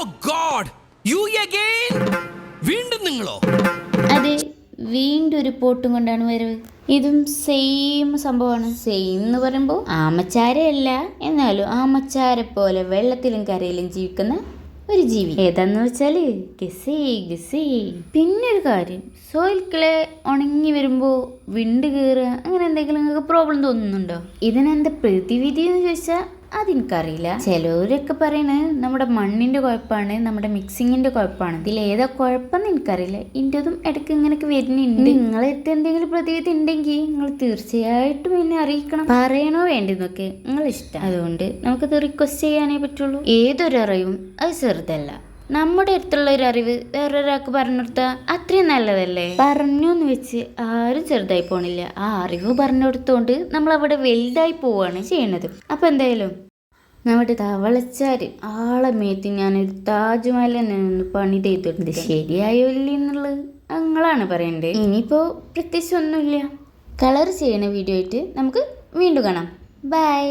God, you again? വീണ്ടും നിങ്ങളോ? അതെ, വീണ്ടും ഒരു പോട്ടും കൊണ്ടാണ് വരവ്. ഇതും സെയിം സംഭവമാണ്. സെയിം എന്ന് പറയുമ്പോൾ ആമച്ചാരയല്ല, എന്നാലും ആമച്ചാരെ പോലെ വെള്ളത്തിലും കരയിലും ജീവിക്കുന്ന ഒരു ജീവി. ഏതാന്ന് വെച്ചാല് ഗസേ. പിന്നെ ഒരു കാര്യം, സോയിൽ ക്ലേ ഉണങ്ങി വരുമ്പോൾ വിണ്ട് കയറുക അങ്ങനെ എന്തെങ്കിലും നിങ്ങൾക്ക് പ്രോബ്ലം തോന്നുന്നുണ്ടോ? ഇതിനെന്താ പ്രതിവിധി എന്ന് ചോദിച്ചാൽ അതെനിക്കറിയില്ല. ചിലവരൊക്കെ പറയണത് നമ്മുടെ മണ്ണിന്റെ കുഴപ്പമാണ്, നമ്മുടെ മിക്സിങ്ങിന്റെ കുഴപ്പമാണ്. ഇതിൽ ഏതാ കുഴപ്പമെന്ന് എനിക്കറിയില്ല. ഇന്റതും ഇടയ്ക്ക് ഇങ്ങനെയൊക്കെ വരുന്നുണ്ട്. നിങ്ങളെടുത്ത് എന്തെങ്കിലും പ്രതിവിധി ഉണ്ടെങ്കിൽ നിങ്ങൾ തീർച്ചയായിട്ടും എന്നെ അറിയിക്കണം. പറയണോ വേണ്ടെന്നൊക്കെ നിങ്ങൾ ഇഷ്ടം. അതുകൊണ്ട് നമുക്കത് റിക്വസ്റ്റ് ചെയ്യാനേ പറ്റുള്ളൂ. ഏതൊരു അറിവും അത് ചെറുതല്ല. നമ്മുടെ അടുത്തുള്ള ഒരു അറിവ് വേറൊരാൾക്ക് പറഞ്ഞു കൊടുത്താൽ അത്രയും നല്ലതല്ലേ? പറഞ്ഞു എന്ന് വെച്ച് ആരും ചെറുതായി പോണില്ല. ആ അറിവ് പറഞ്ഞു കൊടുത്തോണ്ട് നമ്മൾ അവിടെ വലുതായി പോവാണ് ചെയ്യണത്. അപ്പൊ എന്തായാലും നമ്മുടെ തവളച്ചാര് ആളെ മേത്തി ഞാനൊരു താജ്മഹൽ തന്നെ ഒന്ന് പണി ചെയ്തിട്ടുണ്ട്. ശരിയായോ ഇല്ല എന്നുള്ളത് നിങ്ങളാണ് പറയണ്ടേ. ഇനിയിപ്പോ പ്രത്യേകിച്ച് ഒന്നുമില്ല. കളർ ചെയ്യണ വീഡിയോ ആയിട്ട് നമുക്ക് വീണ്ടും കാണാം. ബൈ.